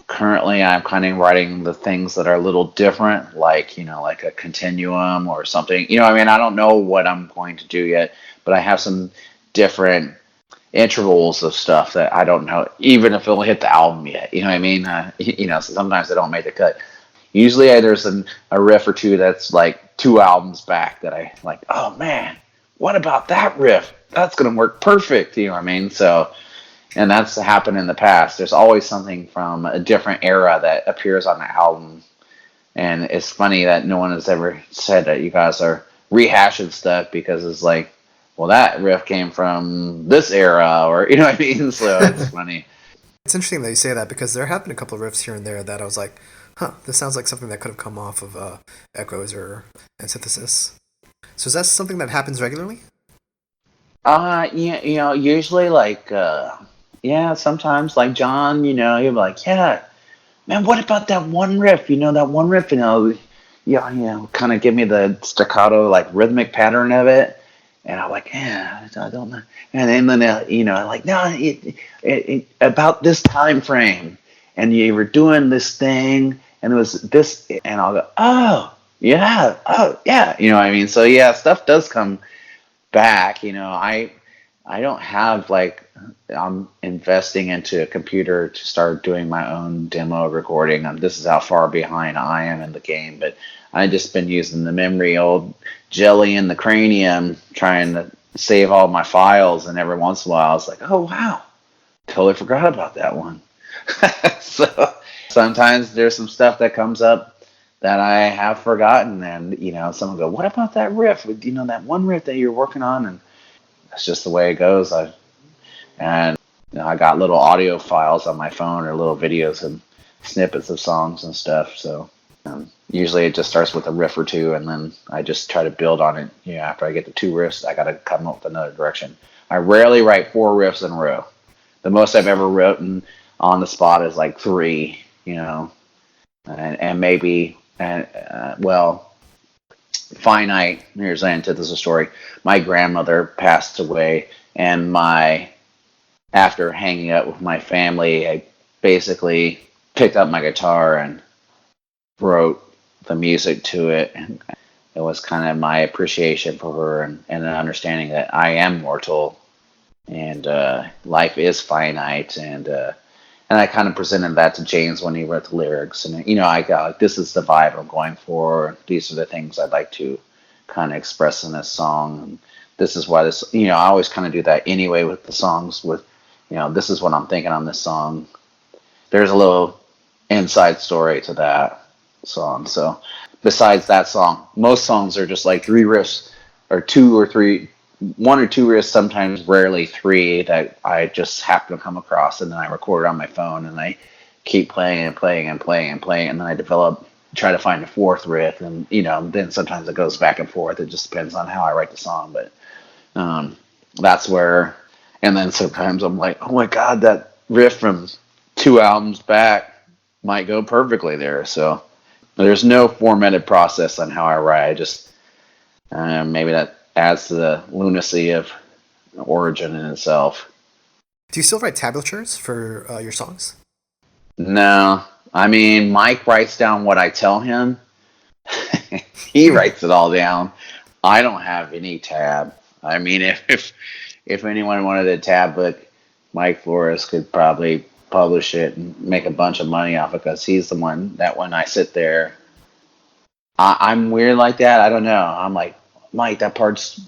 currently I'm kind of writing the things that are a little different, like, like a continuum or something. I mean, I don't know what I'm going to do yet, but I have some different intervals of stuff that I don't know, even if it'll hit the album yet. You know what I mean? So sometimes they don't make the cut. Usually there's a riff or two that's like 2 albums back that I like, oh man, what about that riff? That's going to work perfect. You know what I mean? So, and that's happened in the past. There's always something from a different era that appears on the album. And it's funny that no one has ever said that you guys are rehashing stuff, because it's like, well, that riff came from this era, or you know what I mean? So it's funny. It's interesting that you say that because there have been a couple of riffs here and there that I was like, huh, this sounds like something that could have come off of Echoes or Antithesis. So is that something that happens regularly? Yeah, usually like, yeah, sometimes like John, he'll be like, yeah, man, what about that one riff? That one riff, yeah, kind of give me the staccato, like rhythmic pattern of it. And I'm like, yeah, I don't know. And then like, no, about this time frame, and you were doing this thing, and it was this, and I'll go, oh, yeah, you know what I mean? So yeah, stuff does come back. I don't have like, I'm investing into a computer to start doing my own demo recording. This is how far behind I am in the game, but I just been using the memory old jelly in the cranium, trying to save all my files, and every once in a while it's like, oh wow, totally forgot about that one. So sometimes there's some stuff that comes up that I have forgotten, and someone go, what about that riff? That one riff that you're working on? And that's just the way it goes. I got little audio files on my phone, or little videos and snippets of songs and stuff. So usually it just starts with a riff or two, and then I just try to build on it. After I get the 2 riffs, I got to come up with another direction. I rarely write 4 riffs in a row. The most I've ever written on the spot is like 3. And maybe, well, finite. Here's the Antithesis story. My grandmother passed away, and after hanging out with my family, I basically picked up my guitar and wrote the music to it. And it was kind of my appreciation for her, and an understanding that I am mortal, and life is finite, and I kind of presented that to James when he wrote the lyrics. And I got like, this is the vibe I'm going for. These are the things I'd like to kind of express in this song. And this is why this. I always kind of do that anyway with the songs. With this is what I'm thinking on this song. There's a little inside story to that song. So besides that song, most songs are just like 3 riffs, or 2 or 3. 1 or 2 riffs, sometimes rarely 3, that I just happen to come across, and then I record it on my phone, and I keep playing and playing and playing and playing, and then I try to find a 4th riff, and then sometimes it goes back and forth. It just depends on how I write the song, but that's where. And then sometimes I'm like, oh my god, that riff from 2 albums back might go perfectly there. So there's no formatted process on how I write. I just maybe that adds to the lunacy of Origin in itself. Do you still write tablatures for your songs? No. I mean, Mike writes down what I tell him. He writes it all down. I don't have any tab. I mean, if anyone wanted a tab book, Mike Flores could probably publish it and make a bunch of money off it, because he's the one that when I sit there, I'm weird like that. I don't know. I'm like, Mike, that part's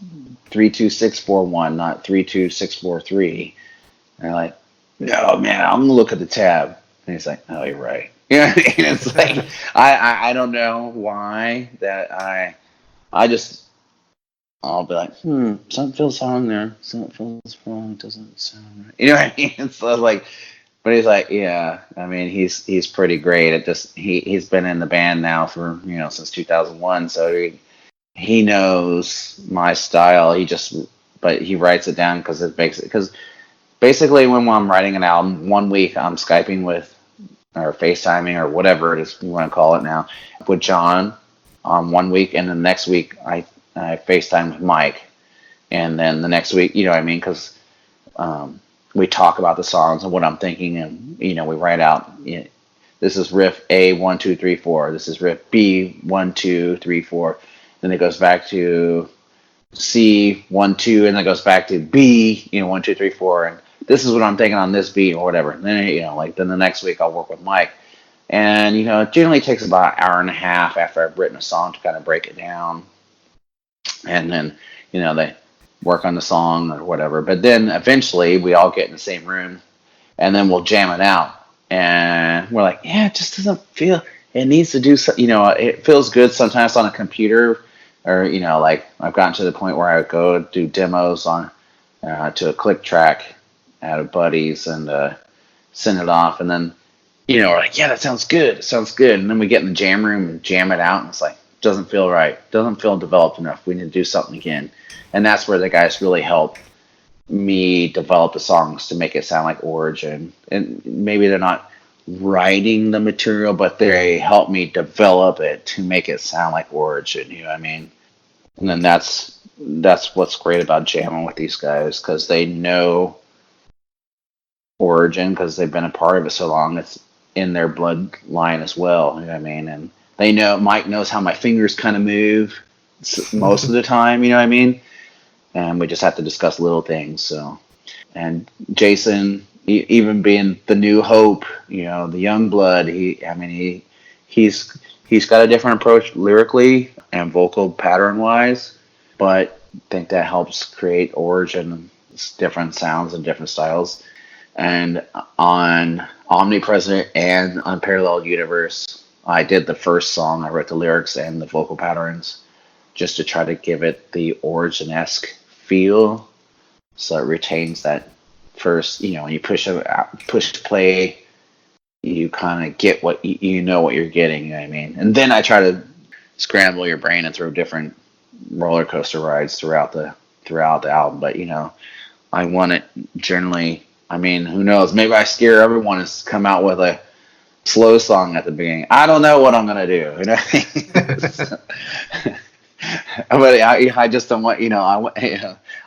32641, not 32643. And I'm like, no, man, I'm gonna look at the tab. And he's like, oh, you're right. Yeah, and it's like, I don't know why that I just, I'll be like, something feels wrong there. Something feels wrong. Doesn't sound right. You know what I mean? So like, but he's like, yeah. I mean, he's pretty great at just he's been in the band now for since 2001. So he knows my style. But he writes it down because it makes it. Because basically, when I'm writing an album, one week I'm Skyping with or FaceTiming or whatever it is you want to call it now with John one week, and then the next week I FaceTime with Mike, and then the next week, you know what I mean? Because we talk about the songs and what I'm thinking, and we write out. This is riff A 1 2 3 4. This is riff B 1 2 3 4. Then it goes back to C 1 2, and then it goes back to B 1 2 3 4, and this is what I'm thinking on this beat or whatever. And then then the next week I'll work with Mike, and it generally takes about an hour and a half after I've written a song to kind of break it down, and then they work on the song or whatever. But then eventually we all get in the same room, and then we'll jam it out. And we're like, yeah, it just doesn't feel. It needs to do so. It feels good sometimes on a computer, or like I've gotten to the point where I would go do demos on to a click track at a buddy's and send it off, and then we're like, yeah, that sounds good. It sounds good. And then we get in the jam room and jam it out, and it's like, doesn't feel right. Doesn't feel developed enough. We need to do something again. And that's where the guys really help me develop the songs to make it sound like Origin. And maybe they're not writing the material, but they help me develop it to make it sound like Origin. You know what I mean? And then that's what's great about jamming with these guys, because they know Origin, because they've been a part of it so long. It's in their bloodline as well. You know what I mean? And they know, Mike knows how my fingers kind of move most of the time. You know what I mean? And we just have to discuss little things. So, and Jason, even being the new hope, the young blood, he's got a different approach lyrically and vocal pattern wise, but I think that helps create Origin, different sounds and different styles. And on Omnipresent and Unparalleled Universe, I did the first song. I wrote the lyrics and the vocal patterns just to try to give it the Origin-esque feel, so it retains that first. When you push play, you kind of get what you know what you're getting. You know what I mean? And then I try to scramble your brain and throw different roller coaster rides throughout the album. But I want it generally. I mean, who knows? Maybe I scare everyone and come out with a slow song at the beginning. I don't know what I'm gonna do. But I just don't want.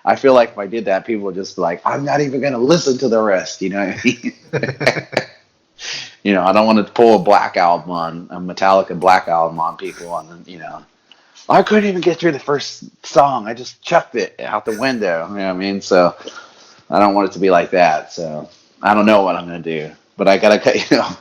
I feel like if I did that, people would just be like, I'm not even gonna listen to the rest. You know what I mean? I don't want to pull a Metallica Black album on people, and then I couldn't even get through the first song. I just chucked it out the window. You know what I mean? So I don't want it to be like that. So I don't know what I'm going to do. But I got to,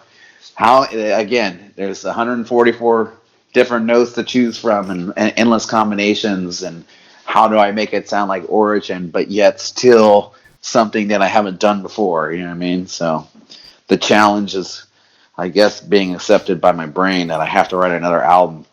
how, again, there's 144 different notes to choose from and endless combinations. And how do I make it sound like Origin, but yet still something that I haven't done before? You know what I mean? So the challenge is, I guess, being accepted by my brain that I have to write another album.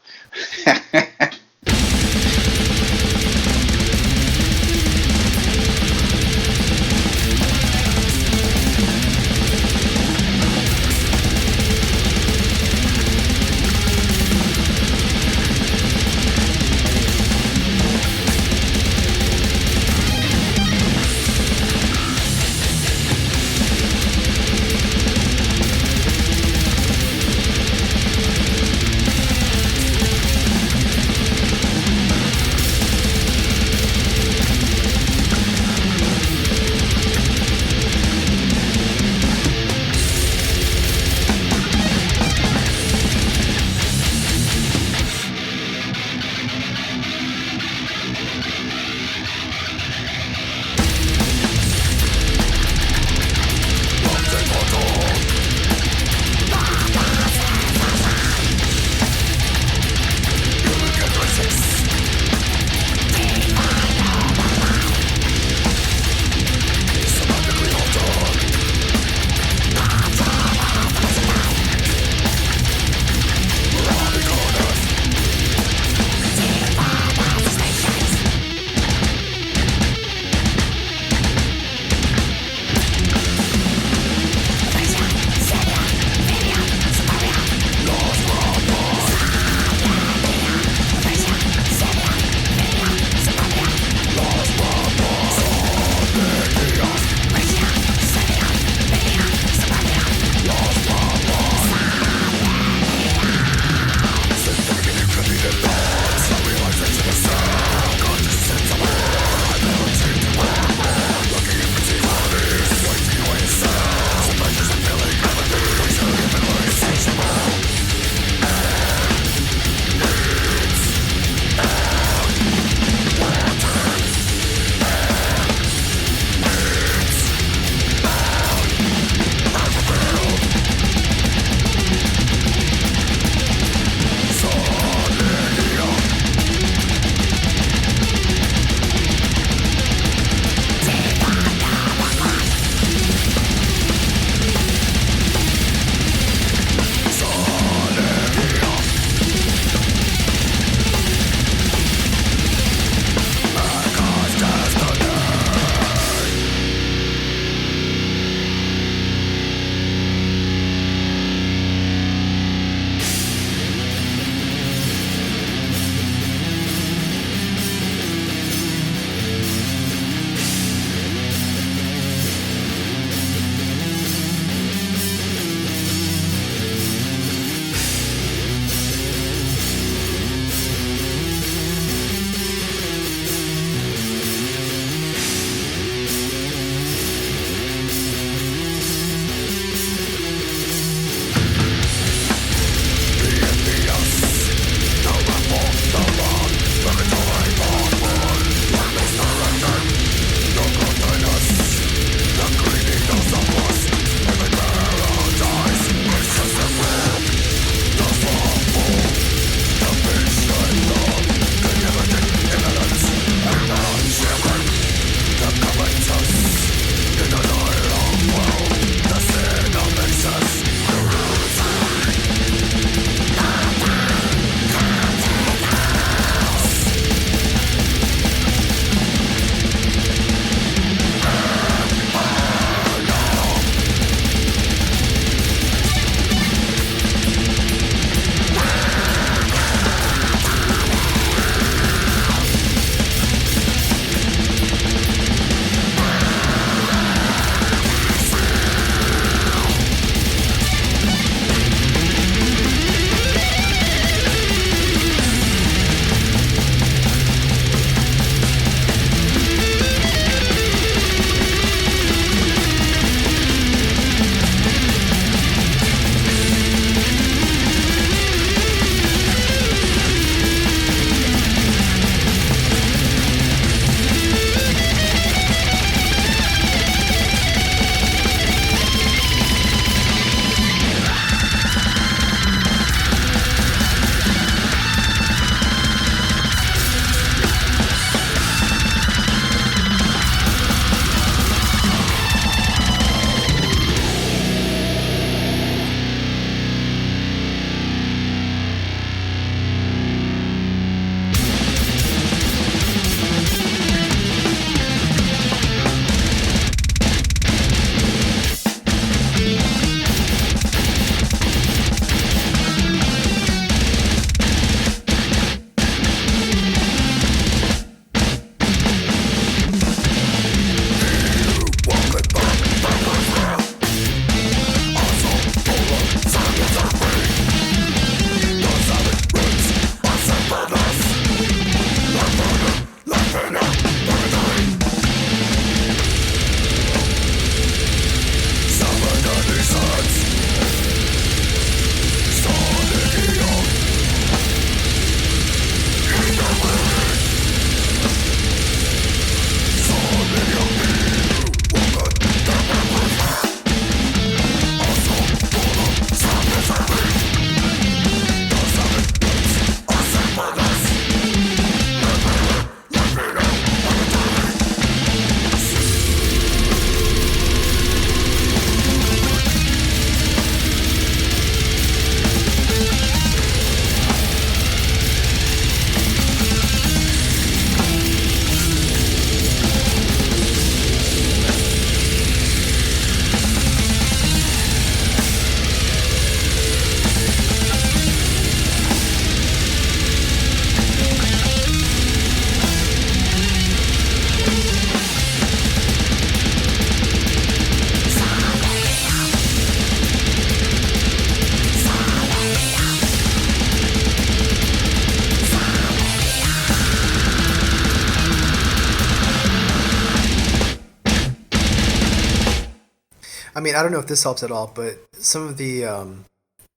I mean, I don't know if this helps at all, but some of the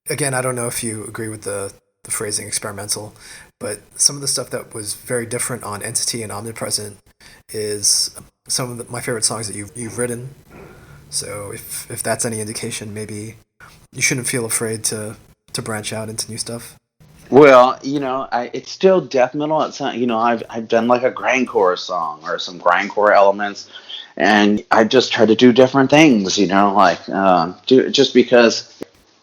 again, I don't know if you agree with the phrasing experimental, but some of the stuff that was very different on Entity and Omnipresent is some of my favorite songs that you've written. So if that's any indication, maybe you shouldn't feel afraid to branch out into new stuff. Well, it's still death metal. It's not, I've done like a grindcore song or some grindcore elements, and I just try to do different things. Like just because.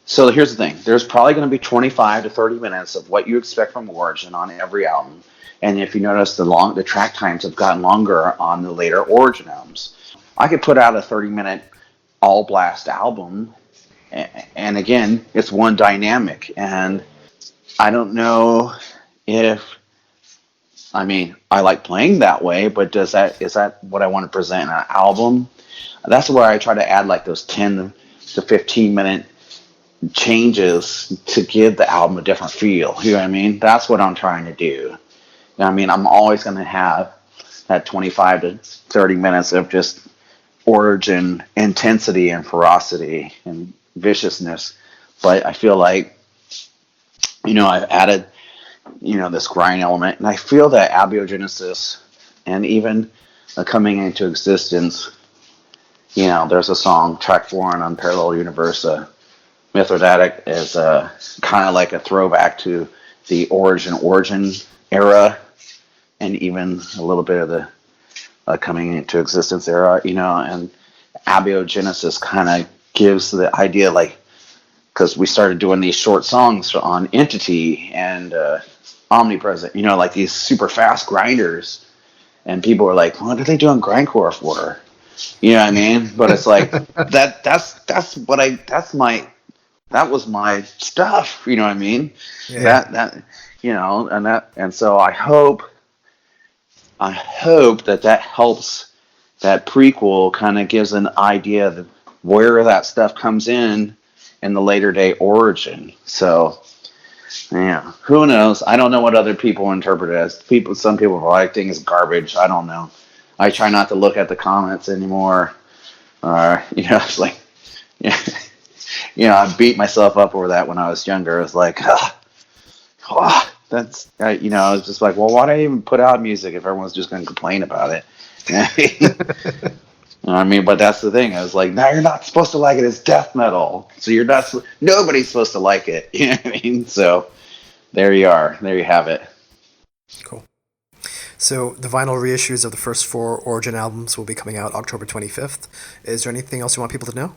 So here's the thing: there's probably going to be 25 to 30 minutes of what you expect from Origin on every album, and if you notice, the track times have gotten longer on the later Origin albums. I could put out a 30-minute all blast album, and again, it's one dynamic, and I don't know if I like playing that way, but is that what I want to present in an album? That's where I try to add like those 10 to 15-minute changes to give the album a different feel. You know what I mean? That's what I'm trying to do. I'm always going to have that 25 to 30 minutes of just Origin intensity and ferocity and viciousness, but I feel like I've added this grind element, and I feel that abiogenesis and even coming into existence. There's a song, track 4 on Unparalleled Universe. Mithridatic is kind of like a throwback to the origin era, and even a little bit of the coming into existence era. And abiogenesis kind of gives the idea, like, because we started doing these short songs on Entity and Omnipresent, like these super fast grinders, and people were like, "What are they doing grindcore for?" You know what I mean? But it's like that was my stuff. You know what I mean? Yeah. And so I hope that helps. That prequel kind of gives an idea of where that stuff comes in the later day Origin. So, yeah, who knows? I don't know what other people interpret it as. Some people like things garbage. I don't know. I try not to look at the comments anymore. It's like, yeah, I beat myself up over that when I was younger. It was like, that's, it's just like, well, why do I even put out music if everyone's just going to complain about it? But that's the thing. I was like, now you're not supposed to like it. It's death metal. So nobody's supposed to like it. You know what I mean? So there you are. There you have it. Cool. So the vinyl reissues of the first 4 Origin albums will be coming out October 25th. Is there anything else you want people to know?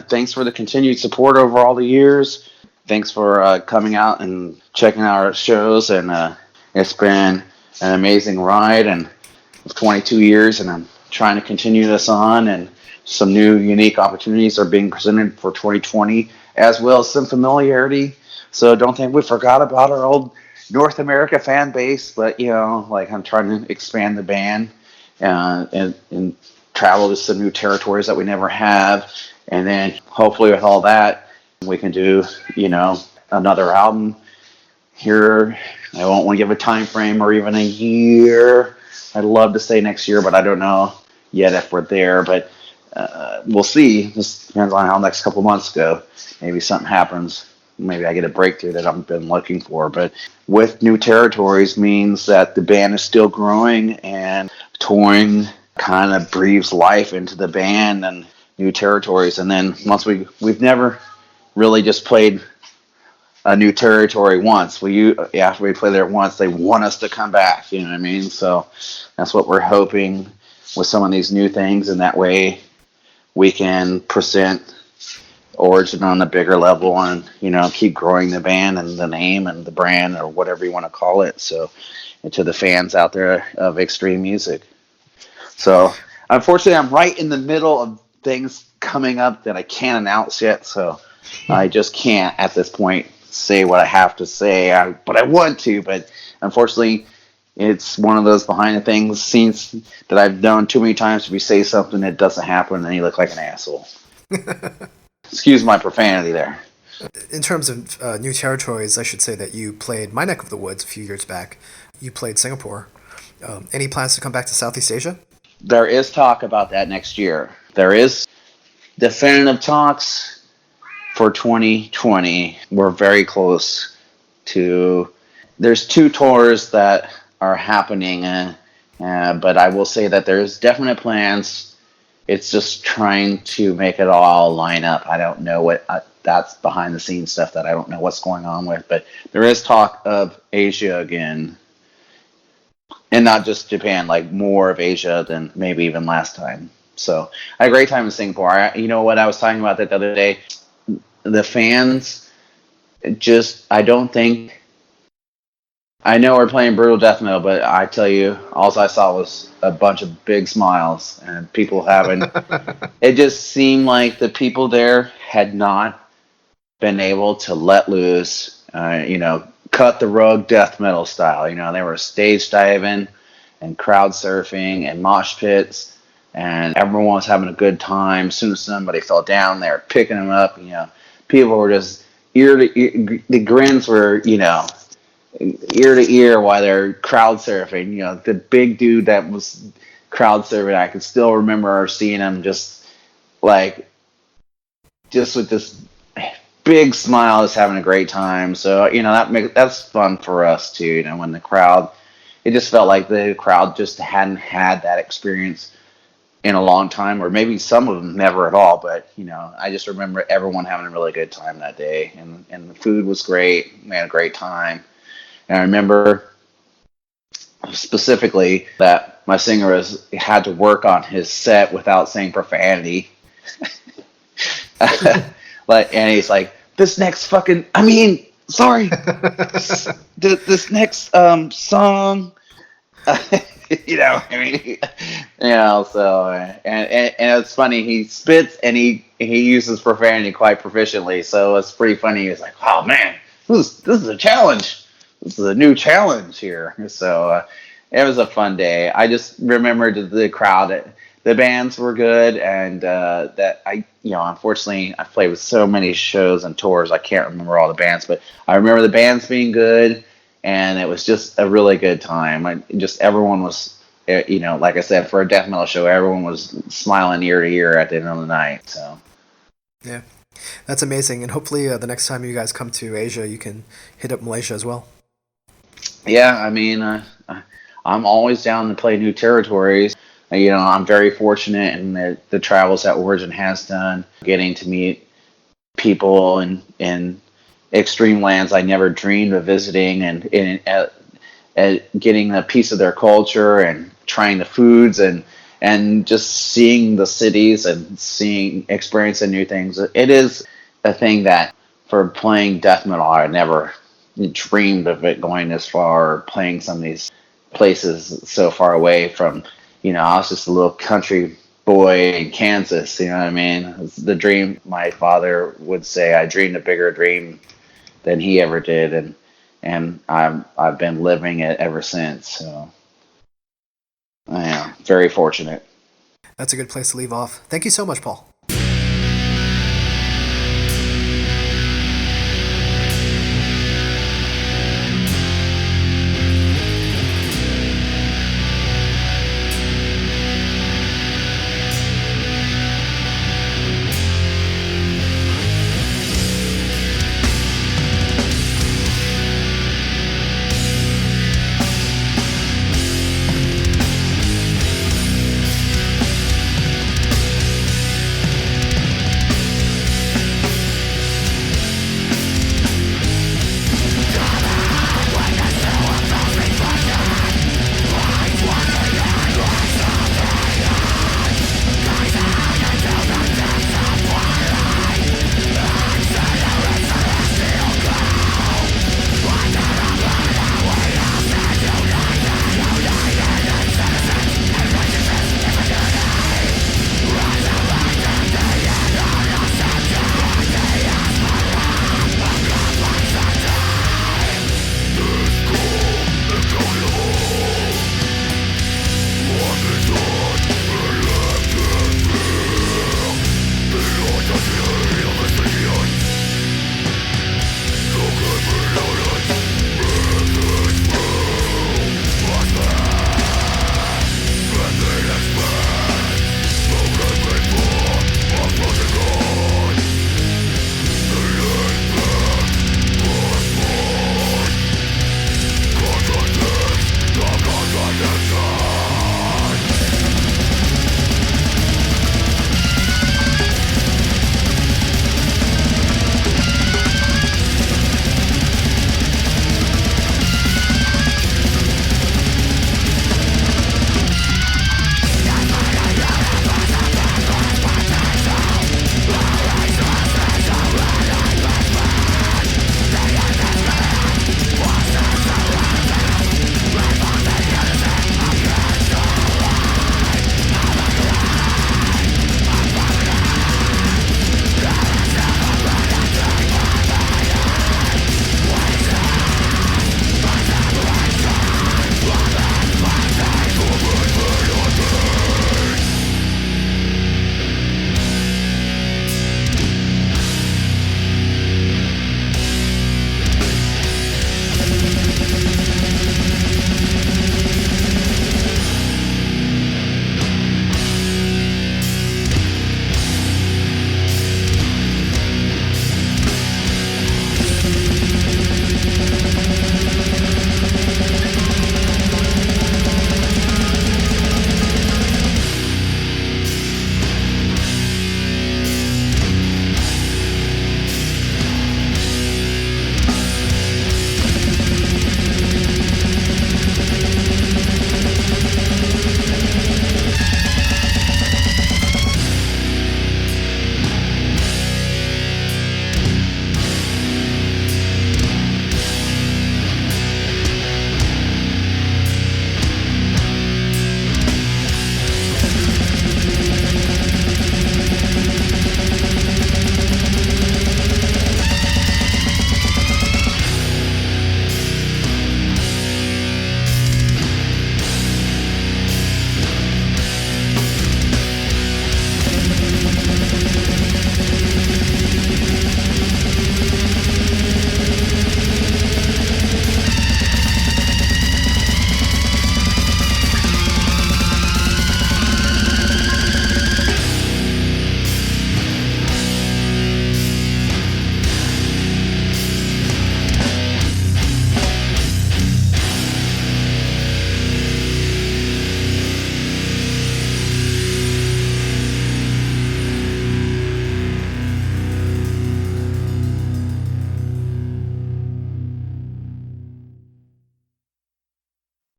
Thanks for the continued support over all the years. Thanks for coming out and checking out our shows. And it's been an amazing ride and 22 years, and I'm trying to continue this on, and some new unique opportunities are being presented for 2020, as well as some familiarity. So don't think we forgot about our old North America fan base, but I'm trying to expand the band and travel to some new territories that we never have, and then hopefully with all that we can do another album here. I won't want to give a time frame or even a year. I'd love to say next year, but I don't know yet if we're there. But we'll see. This depends on how the next couple months go. Maybe something happens. Maybe I get a breakthrough that I've been looking for. But with new territories means that the band is still growing, and touring kind of breathes life into the band and new territories. And then once we've never really just played a new territory once. After we play there once, they want us to come back. You know what I mean? So that's what we're hoping with some of these new things, and that way we can present Origin on a bigger level and keep growing the band and the name and the brand, or whatever you want to call it. So, and to the fans out there of extreme music. So unfortunately, I'm right in the middle of things coming up that I can't announce yet. So I just can't at this point say what I have to say, but I want to. But unfortunately, it's one of those behind the things scenes that I've done too many times. If you say something that doesn't happen, then you look like an asshole. Excuse my profanity there. In terms of new territories, I should say that you played my neck of the woods a few years back. You played Singapore. Any plans to come back to Southeast Asia? There is talk about that next year. There is. definitive talks for 2020. We're very close to. There's 2 tours that are happening, but I will say that there's definite plans. It's just trying to make it all line up. I don't know what that's behind the scenes stuff that I don't know what's going on with, but there is talk of Asia again, and not just Japan, like more of Asia than maybe even last time. So I had a great time in Singapore. You know what I was talking about that the other day? The fans just, I don't think, I know we're playing brutal death metal, but I tell you, all I saw was a bunch of big smiles and people having. It just seemed like the people there had not been able to let loose, cut the rug death metal style. They were stage diving and crowd surfing and mosh pits, and everyone was having a good time. As soon as somebody fell down, they were picking them up. People were just ear to ear. The grins were, ear to ear while they're crowd surfing. The big dude that was crowd surfing, I can still remember seeing him just with this big smile, just having a great time. So that's fun for us too. When the crowd, it just felt like the crowd just hadn't had that experience in a long time, or maybe some of them never at all. But I just remember everyone having a really good time that day, and the food was great. We had a great time, and I remember specifically that my singer had to work on his set without saying profanity. And he's like, this next fucking, sorry, this next song, so, and it's funny, he spits and he uses profanity quite proficiently, so it's pretty funny. He's like, oh man, this is a challenge. This is a new challenge here. So it was a fun day. I just remembered the crowd. The bands were good, and that unfortunately, I played with so many shows and tours, I can't remember all the bands, but I remember the bands being good, and it was just a really good time. Everyone was, like I said, for a death metal show, everyone was smiling ear to ear at the end of the night. So yeah, that's amazing, and hopefully the next time you guys come to Asia, you can hit up Malaysia as well. Yeah, I'm always down to play new territories. I'm very fortunate in the travels that Origin has done, getting to meet people in extreme lands I never dreamed of visiting, and getting a piece of their culture and trying the foods and just seeing the cities and experiencing new things. It is a thing that for playing death metal, I never dreamed of it going this far, or playing some of these places so far away from. I was just a little country boy in Kansas. You know what I mean? It's the dream. My father would say I dreamed a bigger dream than he ever did, and I've been living it ever since. So I am very fortunate. That's a good place to leave off. Thank you so much, Paul.